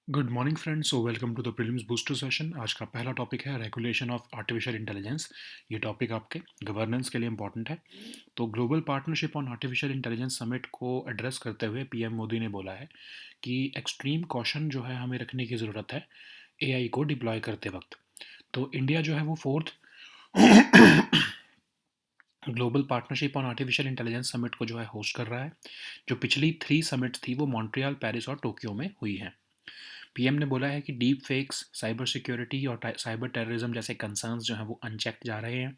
Good morning friends, so welcome to the prelims booster session. आज का पहला topic है रेगुलेशन ऑफ आर्टिफिशियल इंटेलिजेंस। ये टॉपिक आपके गवर्नेंस के लिए इंपॉर्टेंट है। तो global partnership on artificial intelligence summit को एड्रेस करते हुए पीएम मोदी ने बोला है कि एक्सट्रीम कॉशन जो है हमें रखने की ज़रूरत है एआई को डिप्लॉय करते वक्त। तो इंडिया जो है वो fourth global partnership on artificial intelligence summit को जो है होस्ट कर रहा है। जो पिछली 3 समिट्स थी वो मॉन्ट्रियल, पेरिस और टोक्यो में हुई हैं। पीएम ने बोला है कि डीप फेक्स, साइबर सिक्योरिटी और साइबर टेररिज्म जैसे कंसर्न्स जो हैं वो अनचेक्ड जा रहे हैं।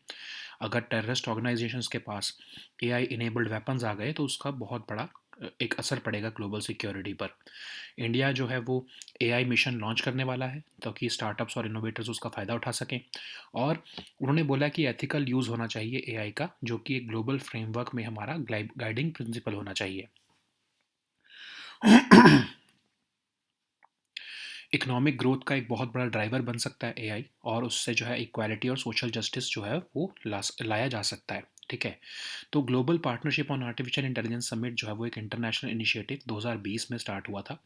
अगर टेररिस्ट ऑर्गेनाइजेशंस के पास एआई इनेबल्ड वेपन्स आ गए तो उसका बहुत बड़ा एक असर पड़ेगा ग्लोबल सिक्योरिटी पर। इंडिया जो है वो एआई मिशन लॉन्च करने वाला है ताकि स्टार्टअप्स और इनोवेटर्स उसका फ़ायदा उठा सकें। और उन्होंने बोला कि एथिकल यूज़ होना चाहिए एआई का, जो कि एक ग्लोबल फ्रेमवर्क में हमारा गाइडिंग प्रिंसिपल होना चाहिए। इकोनॉमिक ग्रोथ का एक बहुत बड़ा ड्राइवर बन सकता है एआई, और उससे जो है इक्वालिटी और सोशल जस्टिस जो है वो लाया जा सकता है। ठीक है। तो global partnership on artificial intelligence summit जो है वो एक इंटरनेशनल इनिशिएटिव 2020 में स्टार्ट हुआ था,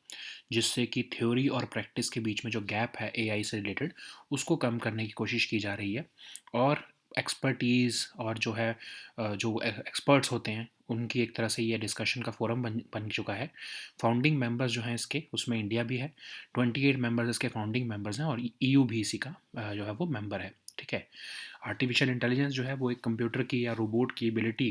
जिससे कि थ्योरी और प्रैक्टिस के बीच में जो गैप है एआई से रिलेटेड उसको कम करने की कोशिश की जा रही है। और एक्सपर्टीज़ और जो है जो एक्सपर्ट्स होते हैं उनकी एक तरह से ये डिस्कशन का फोरम बन चुका है। फाउंडिंग मेंबर्स जो हैं इसके, उसमें इंडिया भी है। 28 मेंबर्स इसके फाउंडिंग मेंबर्स हैं और ईयू भी इसी का जो है वो मेंबर है। ठीक है। आर्टिफिशियल इंटेलिजेंस जो है वो एक कंप्यूटर की या रोबोट की ability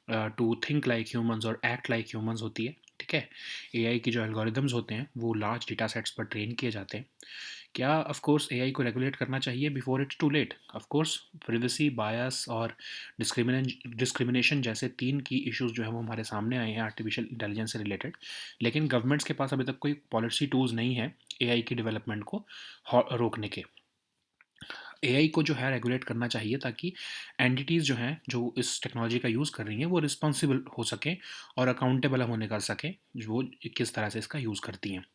to think like humans और एक्ट लाइक ह्यूमंस होती है। ठीक है। एआई की जो एल्गोरिदम्स होते हैं वो लार्ज डेटा सेट्स पर ट्रेन किए जाते हैं। क्या ऑफ कोर्स एआई को रेगुलेट करना चाहिए before it's too late? Of course privacy, bias और डिस्क्रिमिनेशन जैसे 3 की इश्यूज जो है वो हमारे सामने आए हैं आर्टिफिशियल इंटेलिजेंस से रिलेटेड। लेकिन गवर्नमेंट्स के पास अभी तक कोई पॉलिसी टूल्स नहीं है एआई की डेवलपमेंट को रोकने के। एआई को जो है रेगुलेट करना चाहिए ताकि एंटिटीज़ जो हैं जो इस टेक्नोलॉजी का यूज़ कर रही हैं वो रिस्पॉन्सिबल हो सकें और अकाउंटेबल होने कर सकें जो वो किस तरह से इसका यूज़ करती हैं।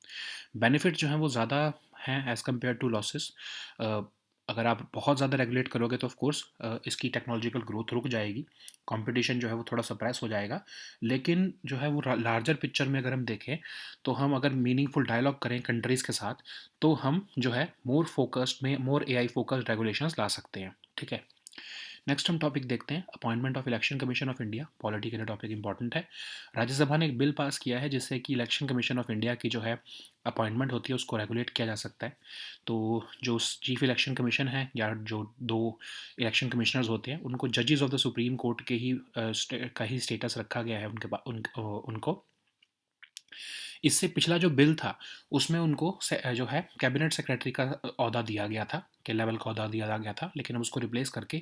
बेनिफिट जो हैं वो ज़्यादा हैं एज़ कम्पेयर टू लॉसेस। अगर आप बहुत ज़्यादा रेगुलेट करोगे तो ऑफ कोर्स इसकी टेक्नोलॉजिकल ग्रोथ रुक जाएगी, कंपटीशन जो है वो थोड़ा सप्रेस हो जाएगा। लेकिन जो है वो लार्जर पिक्चर में अगर हम देखें तो हम अगर मीनिंगफुल डायलॉग करें कंट्रीज़ के साथ तो हम जो है मोर फोकस्ड में मोर एआई फोकस्ड रेगुलेशंस ला सकते हैं। ठीक है। नेक्स्ट हम टॉपिक देखते हैं appointment of election commission of India. Polity के लिए टॉपिक इंपॉर्टेंट है। राज्यसभा ने एक बिल पास किया है जिससे कि इलेक्शन कमीशन ऑफ इंडिया की जो है अपॉइंटमेंट होती है उसको रेगुलेट किया जा सकता है। तो जो चीफ इलेक्शन कमीशन है या जो 2 इलेक्शन कमिश्नर्स होते हैं उनको जजेस ऑफ द सुप्रीम कोर्ट के ही का ही स्टेटस रखा गया है उनको। इससे पिछला जो बिल था उसमें उनको जो है कैबिनेट सेक्रेटरी का ओहदा दिया गया था, के लेवल का ओहदा दिया गया था, लेकिन अब उसको रिप्लेस करके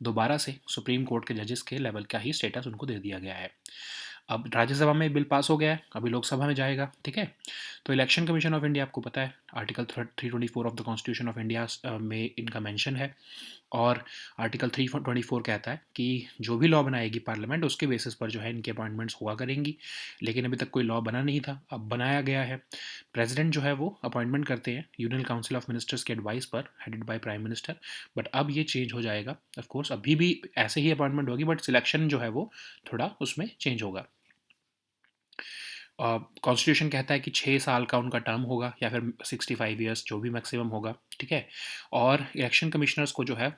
दोबारा से सुप्रीम कोर्ट के जजेस के लेवल का ही स्टेटस उनको दे दिया गया है। अब राज्यसभा में बिल पास हो गया है, अभी लोकसभा में जाएगा। ठीक है। तो इलेक्शन कमीशन ऑफ इंडिया आपको पता है article 324 of the constitution of India में इनका मेंशन है। और आर्टिकल 324 कहता है कि जो भी लॉ बनाएगी पार्लियामेंट उसके बेसिस पर जो है इनकी अपॉइंटमेंट्स हुआ करेंगी। लेकिन अभी तक कोई लॉ बना नहीं था, अब बनाया गया है। प्रेसिडेंट जो है वो अपॉइंटमेंट करते हैं यूनियन काउंसिल ऑफ मिनिस्टर्स के एडवाइस पर, headed by prime minister. But अब ये चेंज हो जाएगा। ऑफ कोर्स अभी भी ऐसे ही अपॉइंटमेंट होगी बट सिलेक्शन जो है वो थोड़ा उसमें चेंज होगा। कॉन्स्टिट्यूशन कहता है कि 6 साल का उनका टर्म होगा या फिर 65 ईयर्स जो भी मैक्सिमम होगा। ठीक है। और इलेक्शन कमिश्नर्स को जो है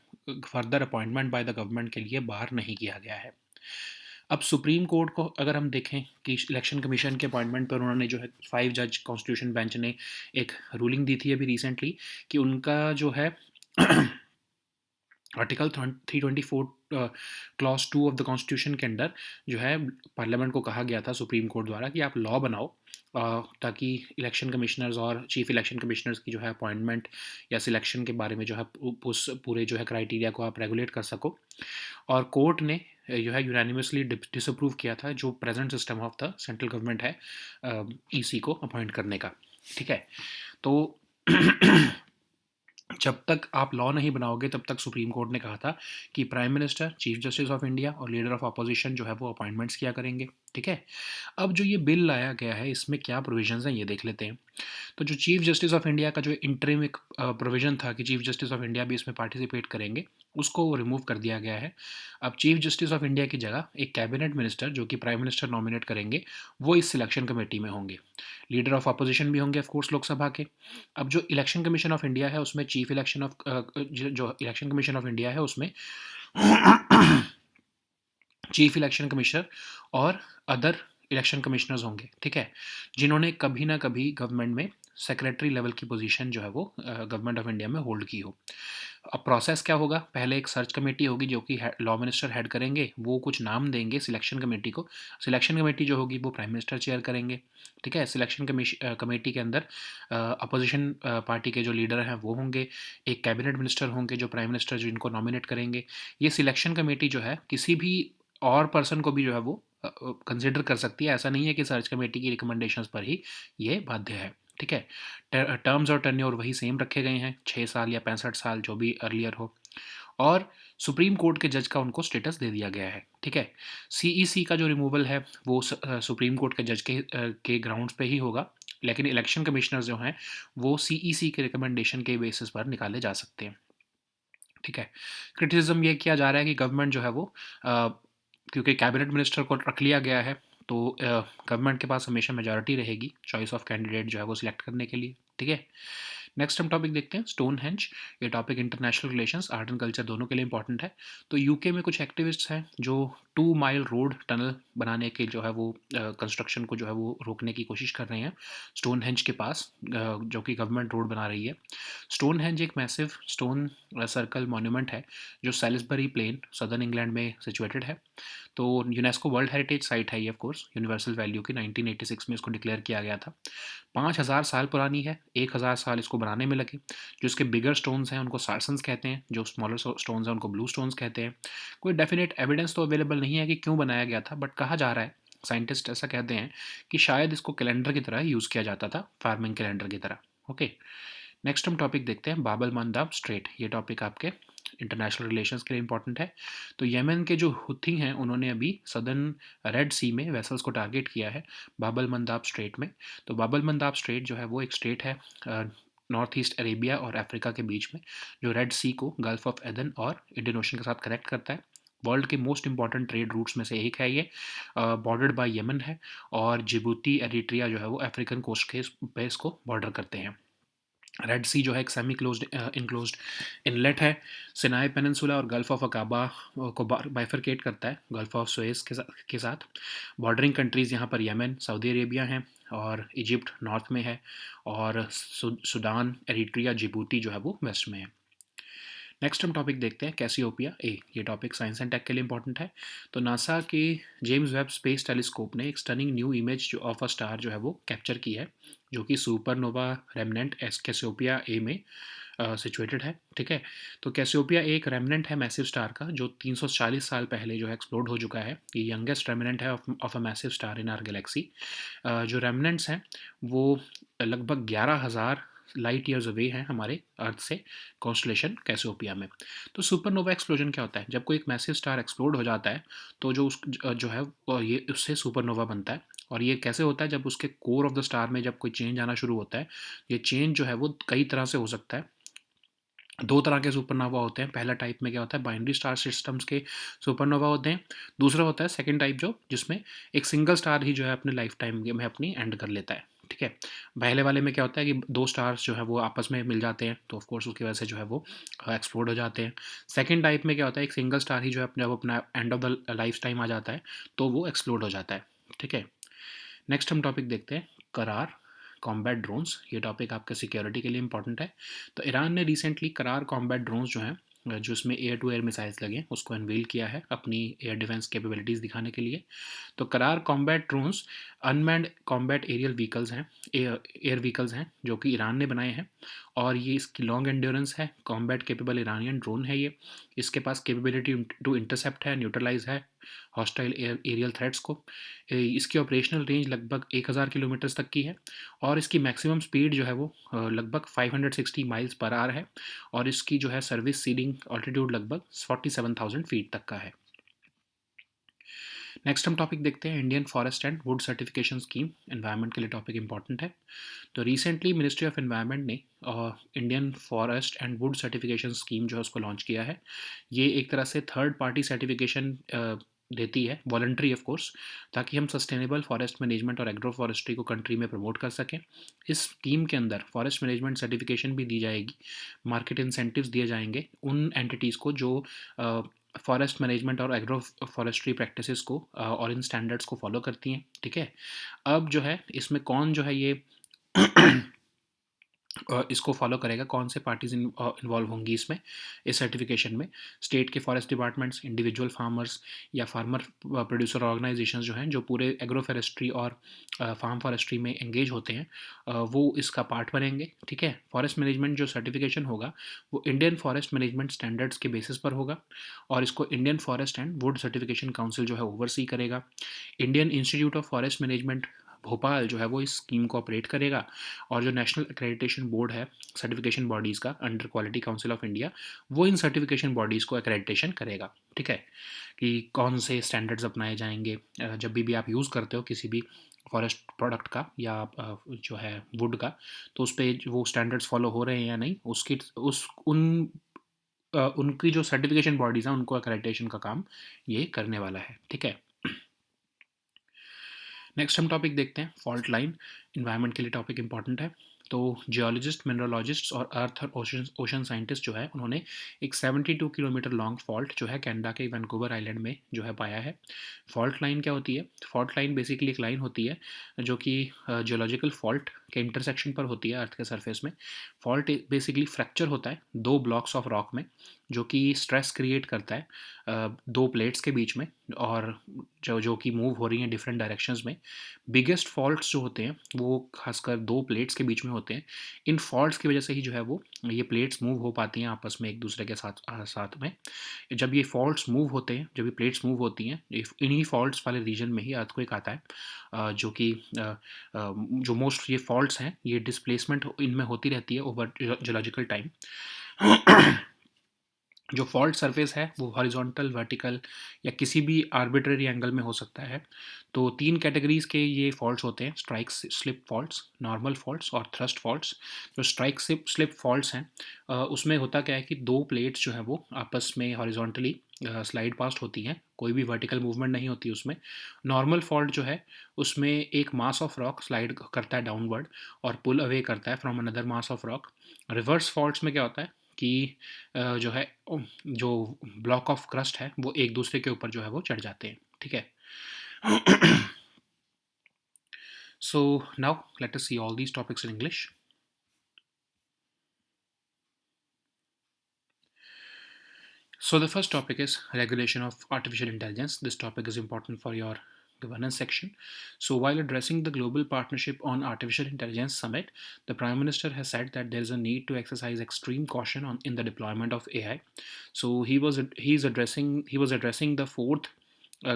further appointment by the government के लिए बाहर नहीं किया गया है। अब सुप्रीम कोर्ट को अगर हम देखें कि इलेक्शन कमीशन के अपॉइंटमेंट पर उन्होंने जो है 5 जज कॉन्स्टिट्यूशन बेंच ने एक रूलिंग दी थी अभी रिसेंटली कि उनका जो है article 324 clause 2 of the constitution के अंडर जो है पार्लियामेंट को कहा गया था सुप्रीम कोर्ट द्वारा कि आप लॉ बनाओ ताकि इलेक्शन कमिश्नर्स और चीफ इलेक्शन कमिश्नर्स की जो है अपॉइंटमेंट या सिलेक्शन के बारे में जो है उस पूरे जो है क्राइटेरिया को आप रेगुलेट कर सको। और कोर्ट ने जो है यूनानिमसली डिसअप्रूव किया था जो present system of the central government है ईसी को अपॉइंट करने का। ठीक है। तो जब तक आप लॉ नहीं बनाओगे तब तक सुप्रीम कोर्ट ने कहा था कि prime minister, chief justice of India और लीडर ऑफ अपोजिशन जो है वो अपॉइंटमेंट्स किया करेंगे। ठीक है। अब जो ये बिल लाया गया है इसमें क्या प्रोविजंस हैं ये देख लेते हैं। तो जो चीफ जस्टिस ऑफ इंडिया का जो इंटरिम एक प्रोविजन था कि चीफ जस्टिस ऑफ इंडिया भी इसमें पार्टिसिपेट करेंगे, उसको रिमूव कर दिया गया है। अब चीफ जस्टिस ऑफ इंडिया की जगह एक कैबिनेट मिनिस्टर, जो कि प्राइम मिनिस्टर नॉमिनेट करेंगे, वो इस सिलेक्शन कमेटी में होंगे। लीडर ऑफ अपोजिशन भी होंगे ऑफ कोर्स लोकसभा के। अब जो इलेक्शन कमीशन ऑफ इंडिया है उसमें चीफ इलेक्शन ऑफ जो इलेक्शन कमीशन ऑफ इंडिया है उसमें चीफ इलेक्शन कमिश्नर और अदर इलेक्शन कमिश्नर्स होंगे, ठीक है, जिन्होंने कभी ना कभी गवर्नमेंट में सेक्रेटरी लेवल की पोजीशन जो है वो गवर्नमेंट ऑफ इंडिया में होल्ड की हो। अब प्रोसेस क्या होगा, पहले एक सर्च कमेटी होगी जो कि लॉ मिनिस्टर हेड करेंगे, वो कुछ नाम देंगे सिलेक्शन कमेटी को। सिलेक्शन कमेटी जो होगी वो प्राइम मिनिस्टर चेयर करेंगे, ठीक है। सिलेक्शन कमेटी के अंदर अपोजिशन पार्टी के जो लीडर हैं वो होंगे, एक कैबिनेट मिनिस्टर होंगे जो प्राइम मिनिस्टर जिनको नॉमिनेट करेंगे। ये सिलेक्शन कमेटी जो है किसी भी और पर्सन को भी जो है वो कंसिडर कर सकती है, ऐसा नहीं है कि सर्च कमेटी की रिकमेंडेशंस पर ही ये बाध्य है, ठीक है। टर्म्स और टर्न्योर वही सेम रखे गए हैं, 6 साल या 65 साल जो भी अर्लियर हो, और सुप्रीम कोर्ट के जज का उनको स्टेटस दे दिया गया है, ठीक है। सीईसी का जो रिमूवल है वो सुप्रीम कोर्ट के जज के ग्राउंड्स पे ही होगा, लेकिन इलेक्शन कमिश्नर जो हैं वो सीईसी के रिकमेंडेशन के बेसिस पर निकाले जा सकते हैं, ठीक है। क्रिटिसिज्म ये किया जा रहा है कि गवर्नमेंट जो है वो क्योंकि कैबिनेट मिनिस्टर को रख लिया गया है, तो गवर्नमेंट के पास हमेशा मेजॉरिटी रहेगी चॉइस ऑफ कैंडिडेट जो है वो सिलेक्ट करने के लिए, ठीक है। नेक्स्ट हम टॉपिक देखते हैं स्टोन हेंज। ये topic international relations, art and culture दोनों के लिए इंपॉर्टेंट है। तो यूके में कुछ एक्टिविस्ट्स हैं जो 2 माइल रोड टनल बनाने के जो है वो कंस्ट्रक्शन को जो है वो रोकने की कोशिश कर रहे हैं स्टोन हेंज के पास, जो कि गवर्नमेंट रोड बना रही है। स्टोन हेंज एक मैसिव स्टोन सर्कल मॉन्यूमेंट है जो सैलिसबरी प्लेन सदर्न इंग्लैंड में सिचुएटेड है। तो यूनेस्को वर्ल्ड हेरिटेज साइट है ये, ऑफ कोर्स यूनिवर्सल वैल्यू की, 1986 में इसको डिक्लेयर किया गया था। 5000 साल पुरानी है, 1000 साल इसको बनाने में लगे। जो इसके बिगर स्टोन्स हैं उनको सार्सन्स कहते हैं, जो स्मॉलर स्टोन्स हैं उनको ब्लू स्टोन्स कहते हैं। कोई डेफिनेट एविडेंस तो अवेलेबल नहीं है कि क्यों बनाया गया था, बट कहा जा रहा है, साइंटिस्ट ऐसा कहते हैं कि शायद इसको कैलेंडर की तरह यूज़ किया जाता था, फार्मिंग कैलेंडर की तरह। ओके, नेक्स्ट हम टॉपिक देखते हैं बाबल मंदाब स्ट्रेट। ये टॉपिक आपके इंटरनेशनल रिलेशंस के लिए इंपॉर्टेंट है। तो येमेन के जो हुथी हैं उन्होंने अभी सदर्न रेड सी में वेसल्स को टारगेट किया है बाबल मंदाब स्ट्रेट में। तो बाबल मंदाब स्ट्रेट जो है वो एक स्ट्रेट है नॉर्थ ईस्ट अरेबिया और अफ्रीका के बीच में, जो रेड सी को गल्फ ऑफ एदन और इंडियन ओशन के साथ कनेक्ट करता है। वर्ल्ड के मोस्ट इंपॉर्टेंट ट्रेड रूट्स में से एक है ये, बॉर्डर्ड बाय यमन है, और जिबूती एरिट्रिया जो है वो अफ्रीकन कोस्ट के पे इसको बॉर्डर करते हैं। रेड सी जो है एक सेमी क्लोज्ड इनक्लोज्ड इनलेट है, सिनाई पेनिनसुला और गल्फ ऑफ अकाबा को बाइफरकेट करता है गल्फ ऑफ सुएज के साथ। बॉर्डरिंग कंट्रीज़ यहाँ पर यमन, सऊदी अरेबिया हैं, और इजिप्ट नॉर्थ में है, और सूडान, एरिट्रिया, जिबूती जो है वो वेस्ट में है। नेक्स्ट हम टॉपिक देखते हैं कैसियोपिया ए। ये टॉपिक साइंस एंड टेक के लिए इंपॉर्टेंट है। तो नासा के जेम्स वेब स्पेस टेलीस्कोप ने एक स्टनिंग न्यू इमेज जो ऑफ अ स्टार जो है वो कैप्चर की है, जो कि सुपरनोवा रेमनेंट एस कैसियोपिया ए में सिचुएटेड है, ठीक है। तो कैसियोपिया एक रेमनेंट है मैसिव स्टार का, जो 340 साल पहले जो है एक्सप्लोड हो चुका है। ये यंगेस्ट रेमनेंट है of a massive star in are Galaxy. जो रेमनेंट्स हैं वो लगभग 11,000 लाइट ईयर्स अवे हैं हमारे अर्थ से, कॉन्स्टलेशन कैसियोपिया में। तो सुपरनोवा एक्सप्लोजन क्या होता है, जब कोई एक मैसिव स्टार एक्सप्लोड हो जाता है तो जो है ये उससे सुपरनोवा बनता है। और ये कैसे होता है, जब उसके कोर ऑफ द स्टार में जब कोई चेंज आना शुरू होता है। ये चेंज जो है वो कई तरह से हो सकता है। 2 तरह के सुपरनोवा होते हैं। पहला टाइप में क्या होता है, बाइनरी स्टार सिस्टम्स के सुपरनोवा होते हैं। दूसरा होता है सेकंड टाइप, जो जिसमें एक सिंगल स्टार ही जो है अपने लाइफ टाइम में अपनी एंड कर लेता है, ठीक है। पहले वाले में क्या होता है कि 2 स्टार्स जो है वो आपस में मिल जाते हैं, तो ऑफकोर्स उसकी वजह से जो है वो एक्सप्लोड हो जाते हैं। सेकंड टाइप में क्या होता है, एक सिंगल स्टार ही जो है अपने जब अपना end of the life time आ जाता है तो वो एक्सप्लोड हो जाता है, ठीक है। नेक्स्ट हम टॉपिक देखते हैं करार कॉम्बैट ड्रोन्स। ये टॉपिक आपके सिक्योरिटी के लिए इंपॉर्टेंट है। तो ईरान ने रिसेंटली करार कॉम्बैट ड्रोन्स जो हैं, जो इसमें एयर टू एयर मिसाइल्स लगे, उसको अनवील किया है अपनी एयर डिफेंस कैपेबिलिटीज़ दिखाने के लिए। तो करार combat drones unmanned combat aerial vehicles हैं, एयर व्हीकल्स हैं जो कि ईरान ने बनाए हैं, और ये इसकी लॉन्ग एंड्योरेंस है, कॉम्बैट केपेबल ईरानियन ड्रोन है ये। इसके पास कैपेबिलिटी टू इंटरसेप्ट है, न्यूट्रलाइज है हॉस्टाइल एरियल थ्रेट्स को। इसकी ऑपरेशनल रेंज लगभग 1000 किलोमीटर्स तक की है, और इसकी मैक्सिमम स्पीड जो है वो लगभग 560 माइल्स पर आवर है, और इसकी जो है सर्विस सीलिंग ऑल्टीट्यूड लगभग 47,000 फीट तक का है। नेक्स्ट हम टॉपिक देखते हैं, Indian forest and would certification scheme. Environment के लिए टॉपिक इंपॉर्टेंट है। तो रिसेंटली मिनिस्ट्री ऑफ एनवायरनमेंट ने Indian forest and would certification scheme जो है उसको लॉन्च किया है। ये एक तरह से थर्ड पार्टी सर्टिफिकेशन देती है, वॉलंटरी ऑफ कोर्स, ताकि हम सस्टेनेबल फॉरेस्ट मैनेजमेंट और एग्रो फॉरेस्ट्री को कंट्री में प्रमोट कर सकें। इस स्कीम के अंदर फॉरेस्ट मैनेजमेंट सर्टिफिकेशन भी दी जाएगी, मार्केट इंसेंटिव्स दिए जाएंगे उन एंटिटीज़ को जो फॉरेस्ट मैनेजमेंट और एग्रो फॉरेस्ट्री प्रैक्टिसेस को और इन स्टैंडर्ड्स को फॉलो करती हैं। ठीक है, अब जो है इसमें कौन जो है ये इसको फॉलो करेगा, कौन से पार्टीज इन्वॉल्व होंगी इसमें, इस सर्टिफिकेशन में। स्टेट के फॉरेस्ट डिपार्टमेंट्स, इंडिविजुअल फार्मर्स या फार्मर प्रोड्यूसर ऑर्गेनाइजेशंस जो हैं, जो पूरे एग्रो फॉरेस्ट्री और फार्म फॉरेस्ट्री में एंगेज होते हैं, वो इसका पार्ट बनेंगे। ठीक है, फॉरेस्ट मैनेजमेंट जो सर्टिफिकेशन होगा वो इंडियन फॉरेस्ट मैनेजमेंट स्टैंडर्ड्स के बेसिस पर होगा, और इसको Indian forest and would certification council जो है ओवरसी करेगा। Indian institute of forest management Bhopal जो है वो इस स्कीम को ऑपरेट करेगा, और जो नेशनल एक्रेडिटेशन बोर्ड है सर्टिफिकेशन बॉडीज़ का under quality council of India, वो इन सर्टिफिकेशन बॉडीज़ को एक्रेडिटेशन करेगा। ठीक है, कि कौन से स्टैंडर्ड्स अपनाए जाएंगे जब भी आप यूज़ करते हो किसी भी फॉरेस्ट प्रोडक्ट का या जो है वुड का, तो उस पर वो स्टैंडर्ड्स फॉलो हो रहे हैं या नहीं, उसकी उस उनकी जो सर्टिफिकेशन बॉडीज़ हैं उनको एक्रेडिटेशन का काम ये करने वाला है। ठीक है, नेक्स्ट हम टॉपिक देखते हैं, फॉल्ट लाइन। इन्वायरमेंट के लिए टॉपिक इंपॉर्टेंट है। तो जियोलॉजिस्ट, मिनरोलॉजिस्ट और अर्थ और ओशन साइंटिस्ट जो है उन्होंने एक 72 किलोमीटर लॉन्ग फॉल्ट जो है कनाडा के वैंकूवर आइलैंड में जो है पाया है। फॉल्ट लाइन क्या होती है? फॉल्ट लाइन बेसिकली एक लाइन होती है जो कि जियोलॉजिकल फॉल्ट के इंटरसेक्शन पर होती है अर्थ के सरफेस में। फॉल्ट बेसिकली फ्रैक्चर होता है दो ब्लॉक्स ऑफ रॉक में, जो कि स्ट्रेस क्रिएट करता है दो प्लेट्स के बीच में, और जो कि मूव हो रही हैं डिफरेंट डायरेक्शंस में। बिगेस्ट फॉल्ट्स जो होते हैं वो खासकर दो प्लेट्स के बीच में होते हैं। इन फॉल्ट्स की वजह से ही जो है वो ये प्लेट्स मूव हो पाती हैं आपस में एक दूसरे के साथ में। जब ये फॉल्ट्स मूव होते हैं, जब ये प्लेट्स मूव होती हैं, इन्हीं फॉल्ट्स वाले रीजन में ही अर्थक्वेक आता है, जो कि जो मोस्ट ये फॉल्ट्स हैं ये डिस्प्लेसमेंट इनमें होती रहती है ओवर जियोलॉजिकल टाइम। जो फॉल्ट सरफेस है वो हॉरिजॉन्टल, वर्टिकल या किसी भी आर्बिट्रेरी एंगल में हो सकता है। तो तीन कैटेगरीज के ये फॉल्ट्स होते हैं, strike slip faults, normal faults और थ्रस्ट फॉल्ट्स। जो स्ट्राइक स्लिप फॉल्ट्स हैं उसमें होता क्या है कि दो प्लेट्स जो है वो आपस में हॉरिजॉन्टली स्लाइड पास्ट होती हैं, कोई भी वर्टिकल मूवमेंट नहीं होती उसमें। नॉर्मल फॉल्ट जो है उसमें एक मास ऑफ रॉक स्लाइड करता है डाउनवर्ड और पुल अवे करता है from another mass of rock. Reverse faults में क्या होता है कि जो है जो ब्लॉक ऑफ क्रस्ट है वो एक दूसरे के ऊपर जो है वो चढ़ जाते हैं। ठीक है, so now let us see all these topics in English. So the first topic is regulation of artificial intelligence. This topic is important for your governance section. So while addressing the Global Partnership on Artificial Intelligence Summit, the Prime Minister has said that there is a need to exercise extreme caution in the deployment of AI. So he was addressing the fourth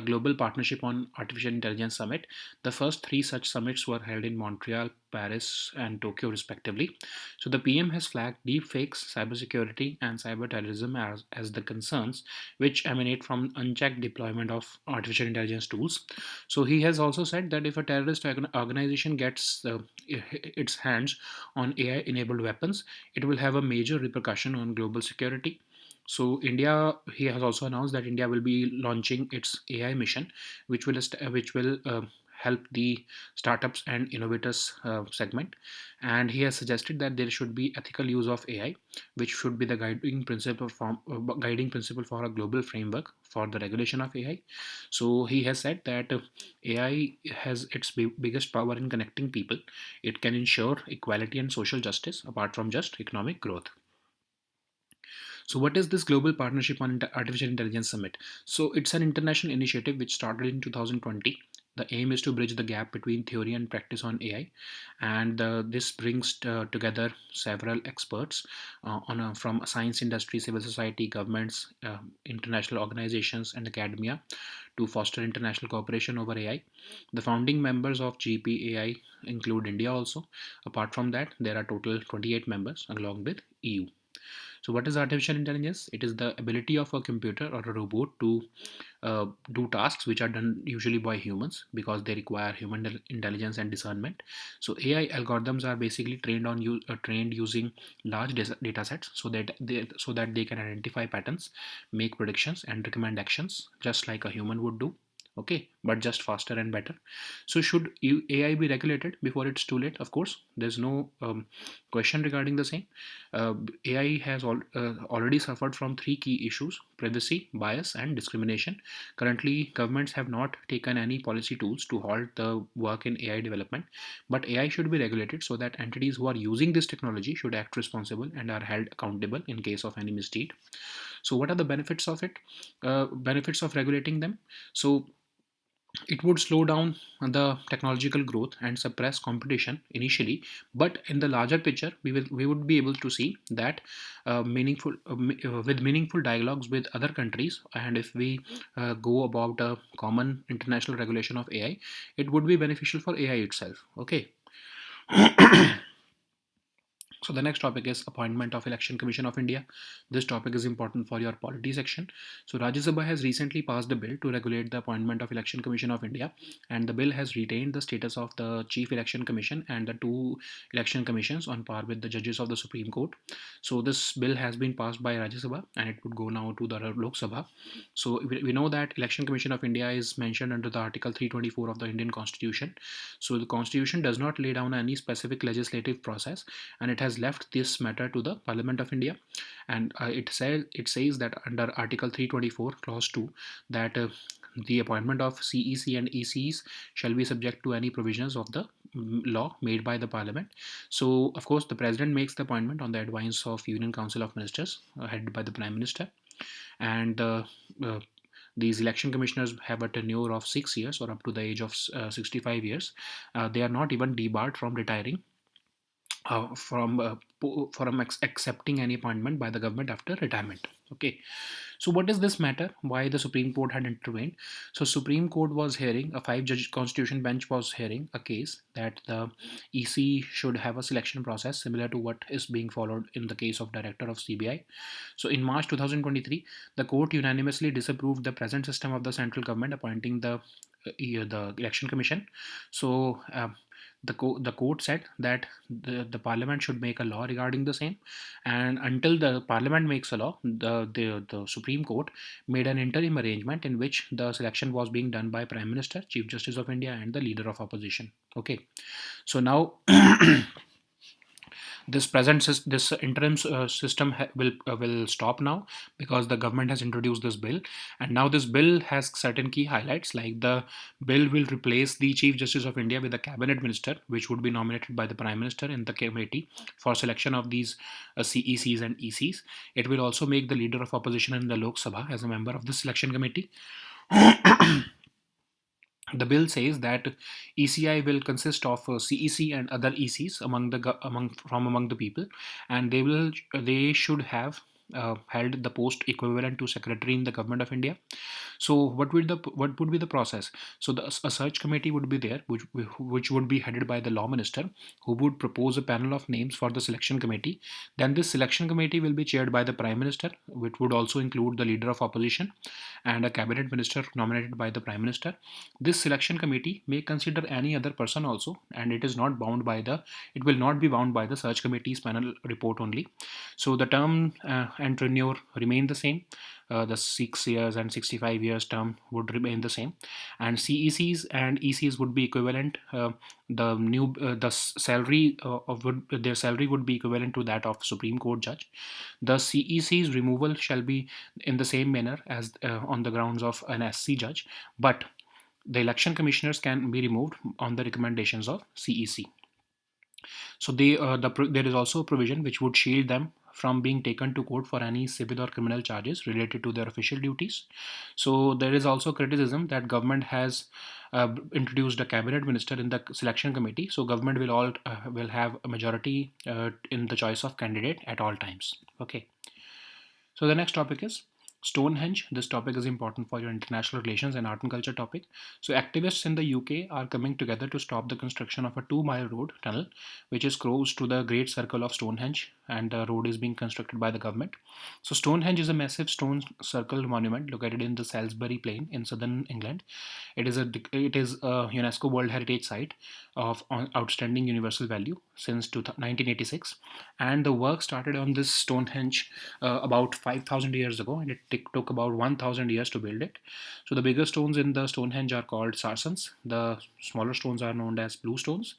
Global Partnership on Artificial Intelligence Summit. The first three such summits were held in Montreal, Paris, and Tokyo, respectively. So the PM has flagged deepfakes, cybersecurity, and cyber terrorism as the concerns which emanate from unchecked deployment of artificial intelligence tools. So he has also said that if a terrorist organization gets its hands on AI-enabled weapons, it will have a major repercussion on global security. So India, he has also announced that India will be launching its AI mission, which will help the startups and innovators segment. And he has suggested that there should be ethical use of AI, which should be the guiding principle for a global framework for the regulation of AI. So he has said that AI has its biggest power in connecting people. It can ensure equality and social justice apart from just economic growth. So, what is this Global Partnership on Artificial Intelligence Summit? So, it's an international initiative which started in 2020. The aim is to bridge the gap between theory and practice on AI, and this brings together several experts from science industry, civil society, governments, international organizations, and academia to foster international cooperation over AI. The founding members of GPAI include India also. Apart from that, there are total 28 members along with EU. So what is artificial intelligence? It is the ability of a computer or a robot to do tasks which are done usually by humans because they require human intelligence and discernment. So AI algorithms are basically trained using large data sets so that they can identify patterns, make predictions, and recommend actions just like a human would do. Okay, but just faster and better. So should AI be regulated before it's too late? Of course, there's no question regarding the same. AI has already suffered from three key issues: privacy, bias, and discrimination. Currently, governments have not taken any policy tools to halt the work in AI development, but AI should be regulated so that entities who are using this technology should act responsible and are held accountable in case of any misdeed. So, what are the benefits of it? Benefits of regulating them. So, it would slow down the technological growth and suppress competition initially, but in the larger picture, we would be able to see that with meaningful dialogues with other countries, and if we go about a common international regulation of AI, it would be beneficial for AI itself. Okay. So the next topic is appointment of Election Commission of India. This topic is important for your polity section. So Rajya Sabha has recently passed a bill to regulate the appointment of Election Commission of India, and the bill has retained the status of the Chief Election Commission and the two election commissions on par with the judges of the Supreme Court. So this bill has been passed by Rajya Sabha and it would go now to the Lok Sabha. So we know that Election Commission of India is mentioned under the Article 324 of the Indian Constitution. So the Constitution does not lay down any specific legislative process, and it has left this matter to the Parliament of India. And it says that under Article 324 clause 2 that the appointment of CEC and ECs shall be subject to any provisions of the law made by the Parliament. So of course the President makes the appointment on the advice of Union Council of Ministers headed by the Prime Minister, and uh, these election commissioners have a tenure of 6 years or up to the age of 65 years. They are not even debarred from retiring from accepting any appointment by the government after retirement. Okay, so what is this matter? Why the Supreme Court had intervened? So Supreme Court was hearing a five-judge constitution bench was hearing a case that the EC should have a selection process similar to what is being followed in the case of director of CBI. So in March 2023, the court unanimously disapproved the present system of the central government appointing the election commission. So the court said that the parliament should make a law regarding the same, and until the parliament makes a law, the Supreme Court made an interim arrangement in which the selection was being done by Prime Minister, Chief Justice of India, and the leader of opposition. Okay, so now this interim system will stop now because the government has introduced this bill, and now this bill has certain key highlights, like the bill will replace the Chief Justice of India with a cabinet minister, which would be nominated by the Prime Minister in the committee for selection of these CECs and ECs. It will also make the leader of opposition in the Lok Sabha as a member of the selection committee. The bill says that ECI will consist of CEC and other ECs among the people, and they should have held the post equivalent to secretary in the government of India. So what would be the process? So a search committee would be there, which would be headed by the law minister, who would propose a panel of names for the selection committee. Then this selection committee will be chaired by the Prime Minister, which would also include the leader of opposition and a cabinet minister nominated by the Prime Minister. This selection committee may consider any other person also, and it will not be bound by the search committee's panel report only. So the term and tenure remain the same. The 6 years and 65 years term would remain the same, and CECs and ECs would be equivalent. The salary their salary would be equivalent to that of Supreme Court judge. The CEC's removal shall be in the same manner as on the grounds of an SC judge, but the election commissioners can be removed on the recommendations of CEC. So there is also a provision which would shield them from being taken to court for any civil or criminal charges related to their official duties. So there is also criticism that government has introduced a cabinet minister in the selection committee. So government will have a majority in the choice of candidate at all times. Okay. So the next topic is Stonehenge. This topic is important for your international relations and art and culture topic. So activists in the UK are coming together to stop the construction of a 2-mile road tunnel which is close to the Great Circle of Stonehenge. and the road is being constructed by the government. So Stonehenge is a massive stone circle monument located in the Salisbury Plain in southern England. It is a UNESCO World Heritage Site of outstanding universal value since 1986, and the work started on this Stonehenge about 5,000 years ago, and it took about 1,000 years to build it. So the bigger stones in the Stonehenge are called sarsens. The smaller stones are known as blue stones.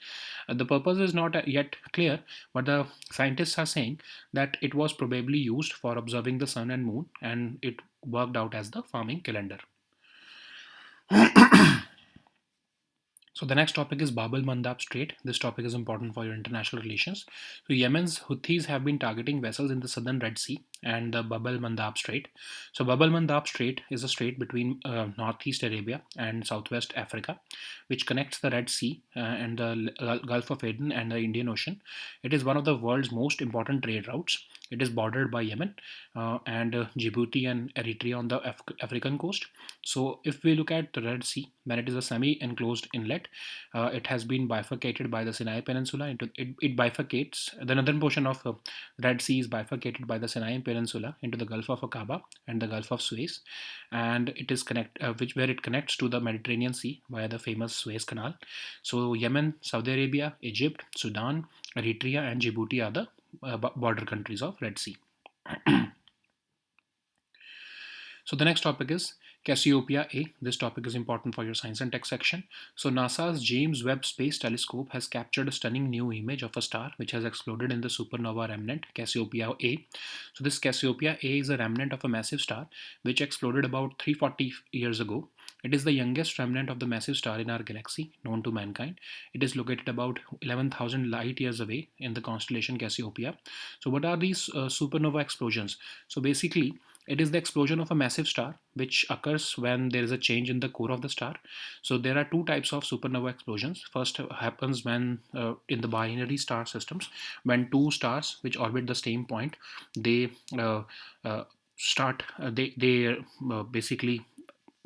The purpose is not yet clear, but the scientists are saying that it was probably used for observing the sun and moon, and it worked out as the farming calendar. So the next topic is Bab al-Mandab Strait. This topic is important for your international relations. So Yemen's Houthis have been targeting vessels in the southern Red Sea and the Bab al-Mandab Strait. So Bab al-Mandab Strait is a strait between northeast Arabia and southwest Africa, which connects the Red Sea and the Gulf of Aden and the Indian Ocean. It is one of the world's most important trade routes. It is bordered by Yemen and Djibouti and Eritrea on the African coast. So if we look at the Red Sea, then it is a semi-enclosed inlet. It has been bifurcated by the Sinai Peninsula into it bifurcates. The northern portion of Red Sea is bifurcated by the Sinai Peninsula into the Gulf of Aqaba and the Gulf of Suez, and it is where it connects to the Mediterranean Sea via the famous Suez Canal. So Yemen, Saudi Arabia, Egypt, Sudan, Eritrea, and Djibouti are the border countries of Red Sea. So the next topic is Cassiopeia A. This topic is important for your science and tech section. So NASA's James Webb Space Telescope has captured a stunning new image of a star which has exploded in the supernova remnant Cassiopeia A. So this Cassiopeia A is a remnant of a massive star which exploded about 340 years ago. It is the youngest remnant of the massive star in our galaxy known to mankind. It is located about 11,000 light years away in the constellation Cassiopeia. So what are these supernova explosions? So basically, it is the explosion of a massive star which occurs when there is a change in the core of the star. So there are two types of supernova explosions. First happens when in the binary star systems, when two stars which orbit the same point, they basically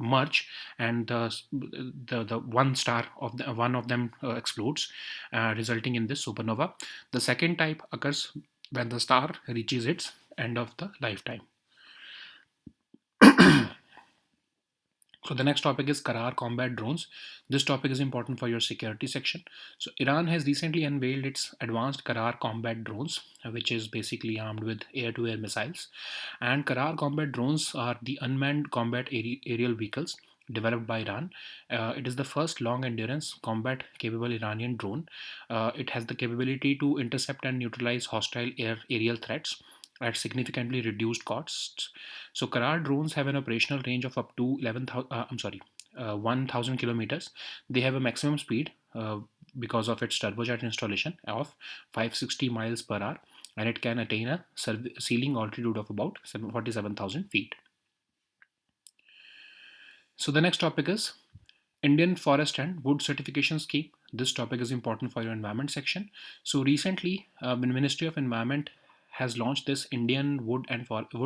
merge, and the one star of one of them explodes, resulting in this supernova. The second type occurs when the star reaches its end of the lifetime. So the next topic is Karar combat drones. This topic is important for your security section. So Iran has recently unveiled its advanced Karar combat drones, which is basically armed with air-to-air missiles. And Karar combat drones are the unmanned combat aerial vehicles developed by Iran. It is the first long endurance combat capable Iranian drone. It has the capability to intercept and neutralize hostile aerial threats at significantly reduced costs. So Karar drones have an operational range of up to 1,000 kilometers. They have a maximum speed because of its turbojet installation of 560 miles per hour, and it can attain a ceiling altitude of about 47,000 feet. So the next topic is Indian Forest and Wood Certification Scheme. This topic is important for your environment section. So recently, the Ministry of Environment has launched this Indian Wood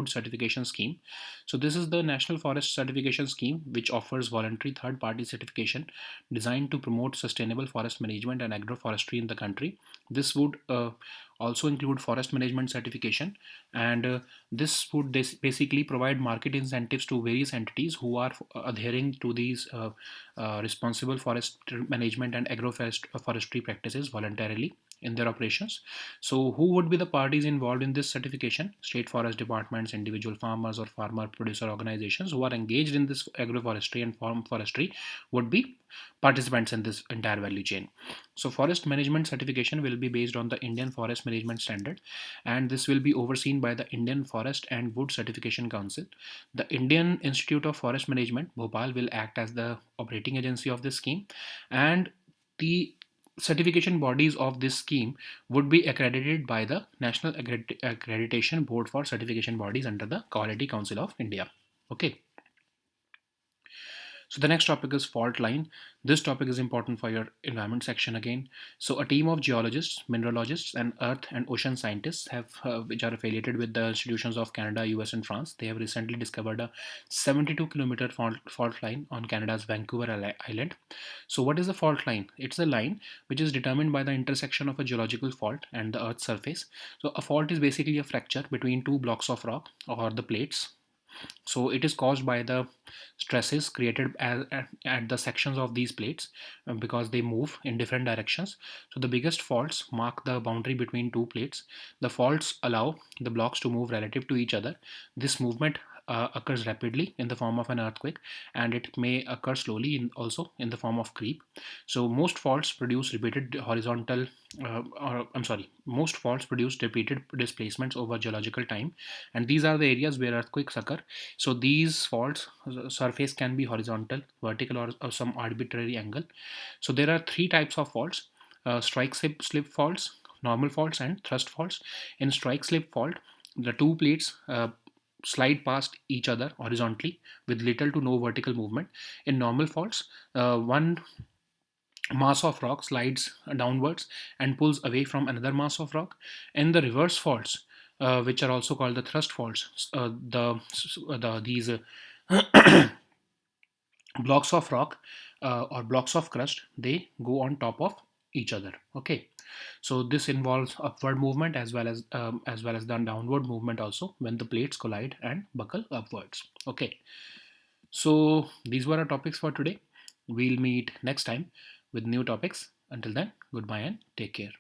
Certification Scheme. So this is the National Forest Certification Scheme, which offers voluntary third-party certification designed to promote sustainable forest management and agroforestry in the country. This would also include forest management certification, and this would basically provide market incentives to various entities who are adhering to these responsible forest management and agroforestry practices voluntarily in their operations. So who would be the parties involved in this certification? State forest departments, individual farmers or farmer producer organizations who are engaged in this agroforestry and farm forestry would be participants in this entire value chain. So forest management certification will be based on the Indian Forest Management Standard, and this will be overseen by the Indian Forest and Wood Certification Council. The Indian Institute of Forest Management, Bhopal, will act as the operating agency of this scheme, and the certification bodies of this scheme would be accredited by the National Accreditation Board for Certification Bodies under the Quality Council of India. Okay. So the next topic is fault line. This topic is important for your environment section again. So a team of geologists, mineralogists, and earth and ocean scientists which are affiliated with the institutions of Canada, US, and France. They have recently discovered a 72-kilometer fault line on Canada's Vancouver Island. So what is the fault line? It's a line which is determined by the intersection of a geological fault and the Earth's surface. So a fault is basically a fracture between two blocks of rock or the plates. So it is caused by the stresses created at the sections of these plates because they move in different directions. So the biggest faults mark the boundary between two plates. The faults allow the blocks to move relative to each other. This movement occurs rapidly in the form of an earthquake, and it may occur slowly also in the form of creep. So most faults produce repeated displacements over geological time, and these are the areas where earthquakes occur. So these faults surface can be horizontal, vertical, or some arbitrary angle. So there are three types of faults: strike slip faults, normal faults, and thrust faults. In strike slip fault, the two plates slide past each other horizontally with little to no vertical movement. In normal faults, one mass of rock slides downwards and pulls away from another mass of rock. In the reverse faults, which are also called the thrust faults, these blocks of rock or blocks of crust, they go on top of each other. Okay, so this involves upward movement as well as the downward movement also when the plates collide and buckle upwards. Okay, so these were our topics for today. We'll meet next time with new topics. Until then, goodbye and take care.